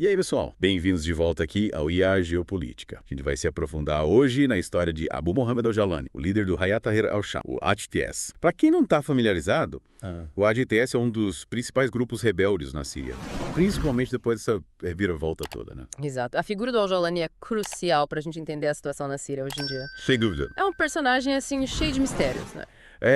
E aí, pessoal? Bem-vindos de volta aqui ao IA Geopolítica. A gente vai se aprofundar hoje na história de Abu Mohammed al-Jawlani, o líder do Hayat Tahrir al-Sham, o HTS. Para quem não está familiarizado, o HTS é um dos principais grupos rebeldes na Síria, principalmente depois dessa reviravolta toda, né? Exato. A figura do al-Jawlani é crucial para a gente entender a situação na Síria hoje em dia. Sem dúvida. É um personagem, assim, cheio de mistérios, né?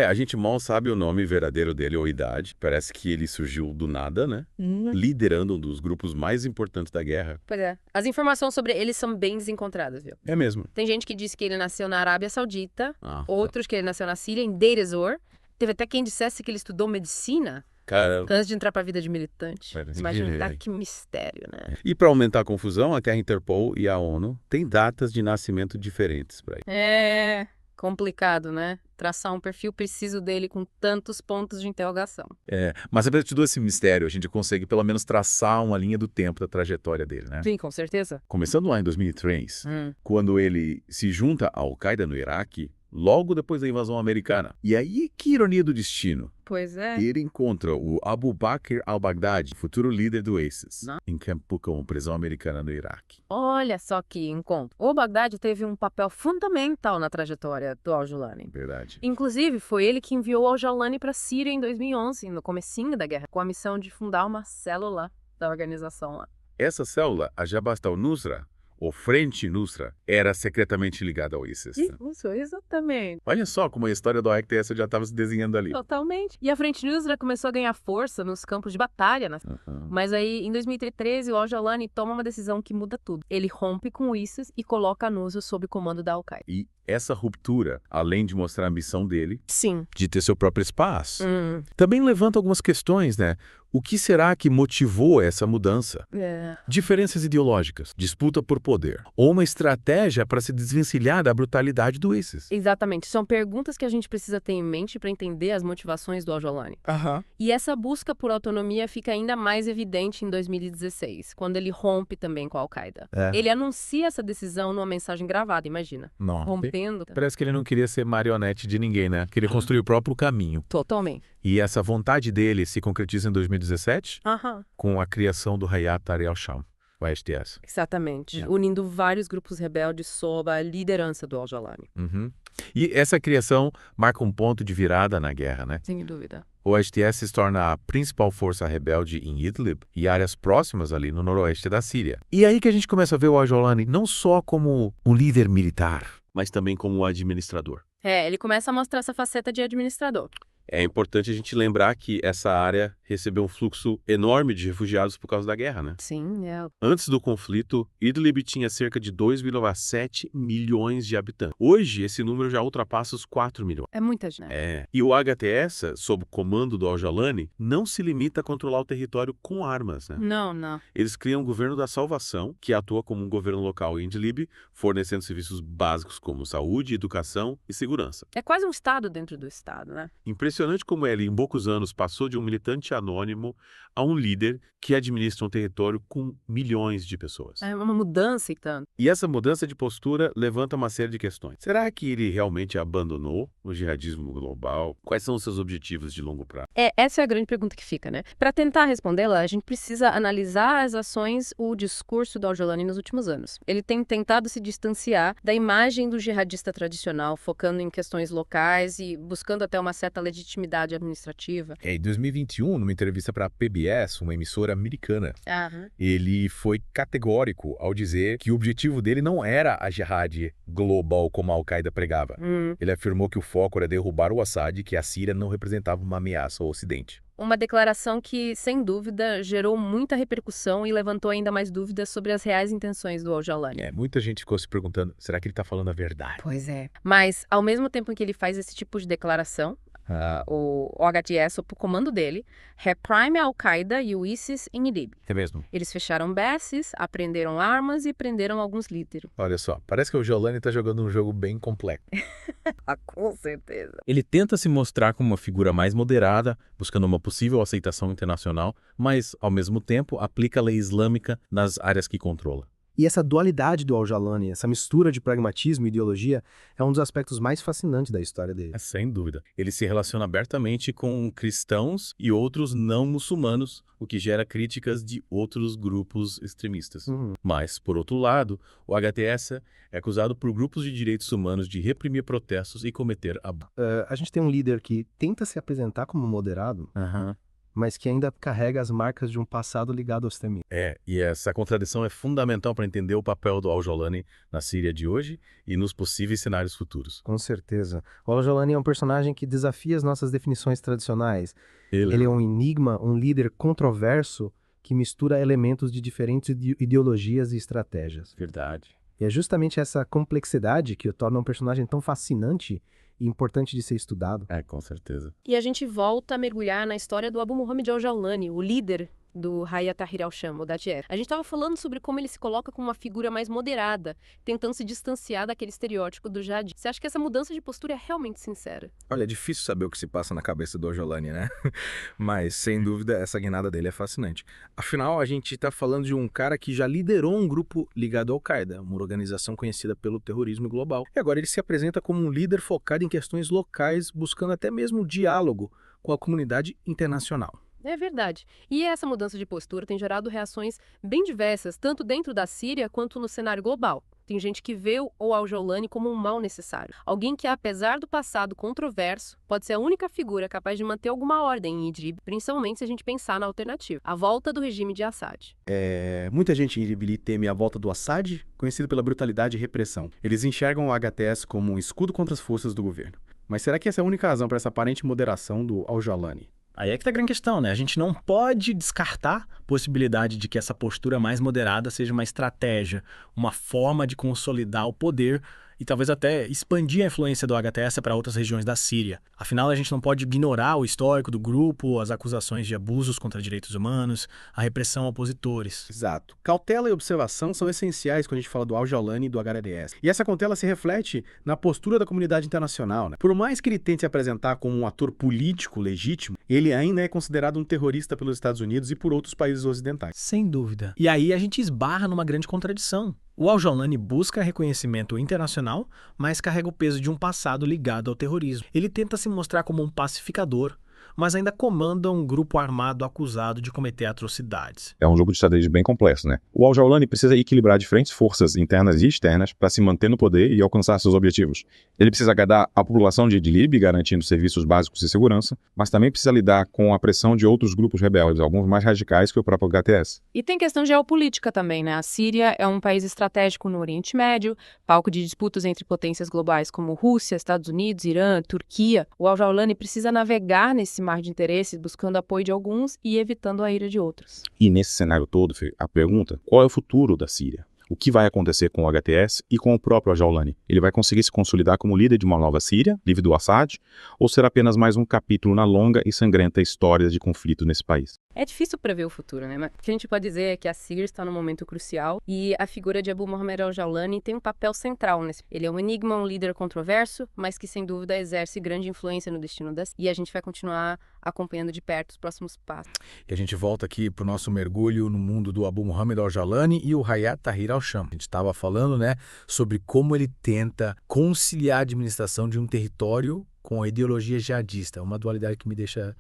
A gente mal sabe o nome verdadeiro dele ou idade. Parece que ele surgiu do nada, né? Liderando um dos grupos mais importantes da guerra. Pois é. As informações sobre ele são bem desencontradas, viu? É mesmo. Tem gente que diz que ele nasceu na Arábia Saudita, Tá. outros que ele nasceu na Síria, em Deir ez-Zor. Teve até quem dissesse que ele estudou medicina Cara, antes de entrar para a vida de militante. Mas, Imagina, que mistério, né? E para aumentar a confusão, até a Interpol e a ONU têm datas de nascimento diferentes para ele. É complicado, né? Traçar um perfil preciso dele com tantos pontos de interrogação. Mas apesar de todo esse mistério, a gente consegue pelo menos traçar uma linha do tempo da trajetória dele, né? Sim, com certeza. Começando lá em 2003, quando ele se junta à Al-Qaeda no Iraque, logo depois da invasão americana. E aí, que ironia do destino. Pois é. Ele encontra o Abu Bakr al-Baghdadi, futuro líder do ISIS, Não. em Camp Pucca, prisão americana no Iraque. Olha só que encontro. O Baghdadi teve um papel fundamental na trajetória do al-Jawlani. Verdade. Inclusive, foi ele que enviou o al-Jawlani para a Síria em 2011, no comecinho da guerra, com a missão de fundar uma célula da organização lá. Essa célula, a Jabhat al-Nusra, ou Frente Nusra, era secretamente ligada ao ISIS. Né? Isso, exatamente. Olha só como a história do HTS já estava se desenhando ali. Totalmente. E a Frente Nusra começou a ganhar força nos campos de batalha. Mas aí, em 2013, o al-Jawlani toma uma decisão que muda tudo. Ele rompe com o ISIS e coloca a Nusra sob o comando da Al-Qaeda. E essa ruptura, além de mostrar a ambição dele, Sim. De ter seu próprio espaço. Também levanta algumas questões, né? O que será que motivou essa mudança? Diferenças ideológicas, disputa por poder, ou uma estratégia para se desvencilhar da brutalidade do ISIS? Exatamente. São perguntas que a gente precisa ter em mente para entender as motivações do al-Jawlani. E essa busca por autonomia fica ainda mais evidente em 2016, quando ele rompe também com a Al-Qaeda. Ele anuncia essa decisão numa mensagem gravada, imagina. Não. Rompendo. Parece que ele não queria ser marionete de ninguém, né? Queria construir o próprio caminho. Totalmente. E essa vontade dele se concretiza em 2017 Aham. com a criação do Hayat Tahrir al-Sham, o HTS. Exatamente. Unindo vários grupos rebeldes sob a liderança do al-Jawlani. E essa criação marca um ponto de virada na guerra, né? Sem dúvida. O HTS se torna a principal força rebelde em Idlib e áreas próximas ali no noroeste da Síria. E aí que a gente começa a ver o al-Jawlani não só como um líder militar, mas também como administrador. Ele começa a mostrar essa faceta de administrador. É importante a gente lembrar que essa área recebeu um fluxo enorme de refugiados por causa da guerra, né? Sim, Antes do conflito, Idlib tinha cerca de 2,7 milhões de habitantes. Hoje, esse número já ultrapassa os 4 milhões. É muita gente. E o HTS, sob o comando do al-Jawlani, não se limita a controlar o território com armas, né? Não. Eles criam o governo da salvação, que atua como um governo local em Idlib, fornecendo serviços básicos como saúde, educação e segurança. É quase um estado dentro do estado, né? Impressionante como ele, em poucos anos, passou de um militante anônimo a um líder que administra um território com milhões de pessoas. É uma mudança e tanto. E essa mudança de postura levanta uma série de questões. Será que ele realmente abandonou o jihadismo global? Quais são os seus objetivos de longo prazo? Essa é a grande pergunta que fica, né? Para tentar respondê-la, a gente precisa analisar as ações, o discurso do al-Jawlani nos últimos anos. Ele tem tentado se distanciar da imagem do jihadista tradicional, focando em questões locais e buscando até uma certa legitimidade administrativa. Em 2021, numa entrevista para a PBS, uma emissora americana, ele foi categórico ao dizer que o objetivo dele não era a jihad global como a Al-Qaeda pregava. Ele afirmou que o foco era derrubar o Assad e que a Síria não representava uma ameaça ao Ocidente. Uma declaração que, sem dúvida, gerou muita repercussão e levantou ainda mais dúvidas sobre as reais intenções do al-Jawlani. Muita gente ficou se perguntando, será que ele está falando a verdade? Pois é. Mas, ao mesmo tempo em que ele faz esse tipo de declaração, o HTS, sob o comando dele, reprime a Al-Qaeda e o ISIS em Idlib. É mesmo? Eles fecharam bases, apreenderam armas e prenderam alguns líderes. Olha só, parece que o al-Jawlani está jogando um jogo bem complexo. Com certeza. Ele tenta se mostrar como uma figura mais moderada, buscando uma possível aceitação internacional, mas, ao mesmo tempo, aplica a lei islâmica nas áreas que controla. E essa dualidade do Al-Jawlani, essa mistura de pragmatismo e ideologia, é um dos aspectos mais fascinantes da história dele. Sem dúvida. Ele se relaciona abertamente com cristãos e outros não muçulmanos, o que gera críticas de outros grupos extremistas. Mas, por outro lado, o HTS é acusado por grupos de direitos humanos de reprimir protestos e cometer abusos. A gente tem um líder que tenta se apresentar como moderado, mas que ainda carrega as marcas de um passado ligado ao extremismo. E essa contradição é fundamental para entender o papel do Al-Jawlani na Síria de hoje e nos possíveis cenários futuros. Com certeza. O Al-Jawlani é um personagem que desafia as nossas definições tradicionais. Ele é um enigma, um líder controverso que mistura elementos de diferentes ideologias e estratégias. Verdade. E é justamente essa complexidade que o torna um personagem tão fascinante e importante de ser estudado. Com certeza. E a gente volta a mergulhar na história do Abu Muhammad al-Jawlani, o líder do Hayat Tahrir al-Sham, o Daesh. A gente estava falando sobre como ele se coloca como uma figura mais moderada, tentando se distanciar daquele estereótipo do jihadista. Você acha que essa mudança de postura é realmente sincera? Olha, é difícil saber o que se passa na cabeça do Al-Jawlani, né? Mas, sem dúvida, essa guinada dele é fascinante. Afinal, a gente está falando de um cara que já liderou um grupo ligado ao Al-Qaeda, uma organização conhecida pelo terrorismo global. E agora ele se apresenta como um líder focado em questões locais, buscando até mesmo um diálogo com a comunidade internacional. É verdade. E essa mudança de postura tem gerado reações bem diversas, tanto dentro da Síria quanto no cenário global. Tem gente que vê o Al-Jawlani como um mal necessário. Alguém que, apesar do passado controverso, pode ser a única figura capaz de manter alguma ordem em Idlib, principalmente se a gente pensar na alternativa, a volta do regime de Assad. Muita gente em Idlib teme a volta do Assad, conhecido pela brutalidade e repressão. Eles enxergam o HTS como um escudo contra as forças do governo. Mas será que essa é a única razão para essa aparente moderação do Al-Jawlani? Aí é que tá a grande questão, né? A gente não pode descartar a possibilidade de que essa postura mais moderada seja uma estratégia, uma forma de consolidar o poder e talvez até expandir a influência do HTS para outras regiões da Síria. Afinal, a gente não pode ignorar o histórico do grupo, as acusações de abusos contra direitos humanos, a repressão a opositores. Exato. Cautela e observação são essenciais quando a gente fala do Al-Jawlani e do HTS. E essa cautela se reflete na postura da comunidade internacional, né? Por mais que ele tente se apresentar como um ator político legítimo, ele ainda é considerado um terrorista pelos Estados Unidos e por outros países ocidentais. Sem dúvida. E aí a gente esbarra numa grande contradição. O Al-Jawlani busca reconhecimento internacional, mas carrega o peso de um passado ligado ao terrorismo. Ele tenta se mostrar como um pacificador, mas ainda comanda um grupo armado acusado de cometer atrocidades. É um jogo de xadrez bem complexo, né? O Al-Jawlani precisa equilibrar diferentes forças internas e externas para se manter no poder e alcançar seus objetivos. Ele precisa agradar a população de Idlib, garantindo serviços básicos de segurança, mas também precisa lidar com a pressão de outros grupos rebeldes, alguns mais radicais que o próprio HTS. E tem questão geopolítica também, né? A Síria é um país estratégico no Oriente Médio, palco de disputas entre potências globais como Rússia, Estados Unidos, Irã, Turquia. O Al-Jawlani precisa navegar nesse mar de interesses, buscando apoio de alguns e evitando a ira de outros. E nesse cenário todo, a pergunta, qual é o futuro da Síria? O que vai acontecer com o HTS e com o próprio Al-Jawlani? Ele vai conseguir se consolidar como líder de uma nova Síria, livre do Assad, ou será apenas mais um capítulo na longa e sangrenta história de conflito nesse país? É difícil prever o futuro, né? Mas o que a gente pode dizer é que a Síria está num momento crucial e a figura de Abu Muhammad al-Jawlani tem um papel central nesse. Ele é um enigma, um líder controverso, mas que sem dúvida exerce grande influência no destino da Síria. E a gente vai continuar acompanhando de perto os próximos passos. E a gente volta aqui para o nosso mergulho no mundo do Abu Muhammad al-Jawlani e o Hayat Tahrir al-Sham. A gente estava falando, né, sobre como ele tenta conciliar a administração de um território com a ideologia jihadista, uma dualidade que me deixa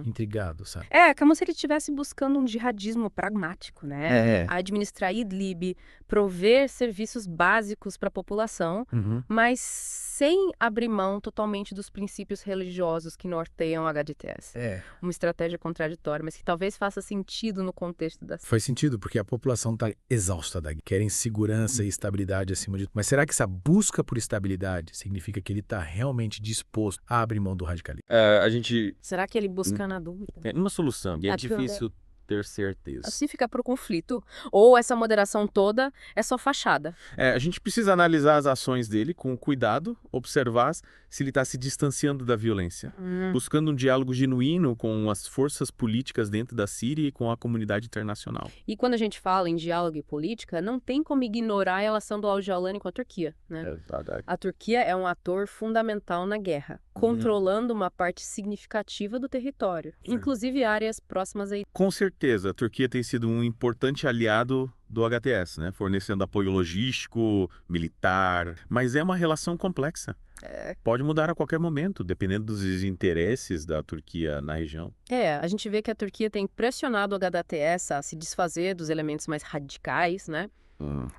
intrigado, sabe? É como se ele estivesse buscando um jihadismo pragmático, né? Administrar Idlib, prover serviços básicos para a população, mas sem abrir mão totalmente dos princípios religiosos que norteiam a HTS. Uma estratégia contraditória, mas que talvez faça sentido no contexto da... Faz sentido, porque a população está exausta da guerra, querem segurança e estabilidade acima de tudo. Mas será que essa busca por estabilidade significa que ele está realmente disposto a abrir mão do radicalismo? Será que ele busca na dúvida? É uma solução, e é difícil ter certeza. Assim fica para o conflito. Ou essa moderação toda é só fachada. A gente precisa analisar as ações dele com cuidado, observar se ele está se distanciando da violência, buscando um diálogo genuíno com as forças políticas dentro da Síria e com a comunidade internacional. E quando a gente fala em diálogo e política, não tem como ignorar a relação do Al-Jawlani com a Turquia, né? A Turquia é um ator fundamental na guerra, controlando uma parte significativa do território, inclusive áreas próximas aí. Com certeza. certeza, a Turquia tem sido um importante aliado do HTS, né? Fornecendo apoio logístico, militar, mas é uma relação complexa. Pode mudar a qualquer momento, dependendo dos interesses da Turquia na região. A gente vê que a Turquia tem pressionado o HTS a se desfazer dos elementos mais radicais, né?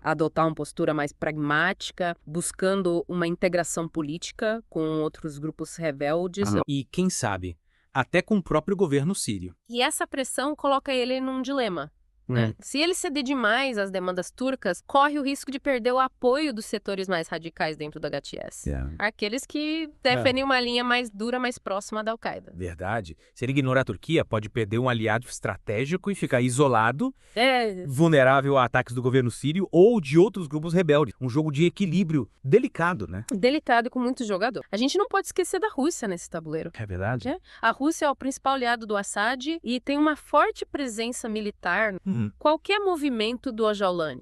Adotar uma postura mais pragmática, buscando uma integração política com outros grupos rebeldes. E, quem sabe, até com o próprio governo sírio. E essa pressão coloca ele num dilema. Né? Se ele ceder demais às demandas turcas, corre o risco de perder o apoio dos setores mais radicais dentro do HTS. Aqueles que defendem uma linha mais dura, mais próxima da Al-Qaeda. Verdade. Se ele ignorar a Turquia, pode perder um aliado estratégico e ficar isolado, vulnerável a ataques do governo sírio ou de outros grupos rebeldes. Um jogo de equilíbrio delicado, né? Delicado e com muito jogador. A gente não pode esquecer da Rússia nesse tabuleiro. É verdade. A Rússia é o principal aliado do Assad e tem uma forte presença militar. Qualquer movimento do Öcalan,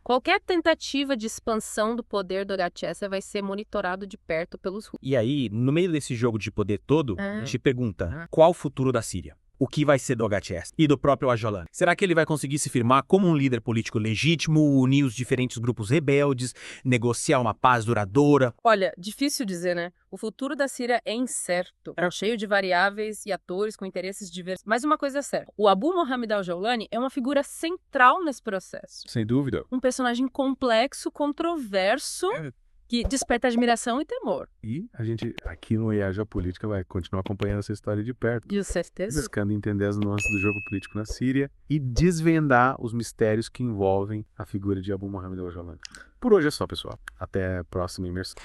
qualquer tentativa de expansão do poder do HTS vai ser monitorado de perto pelos russos. E aí, no meio desse jogo de poder todo, te pergunta, qual o futuro da Síria? O que vai ser do HTS e do próprio Öcalan? Será que ele vai conseguir se firmar como um líder político legítimo, unir os diferentes grupos rebeldes, negociar uma paz duradoura? Olha, difícil dizer, né? O futuro da Síria é incerto, cheio de variáveis e atores com interesses diversos. Mas uma coisa é certa, o Abu Mohammed al-Jawlani é uma figura central nesse processo. Sem dúvida. Um personagem complexo, controverso, que desperta admiração e temor. E a gente, aqui no IAJ Política, vai continuar acompanhando essa história de perto. De certeza. Buscando entender as nuances do jogo político na Síria e desvendar os mistérios que envolvem a figura de Abu Mohammed al-Jawlani. Por hoje é só, pessoal. Até a próxima imersão.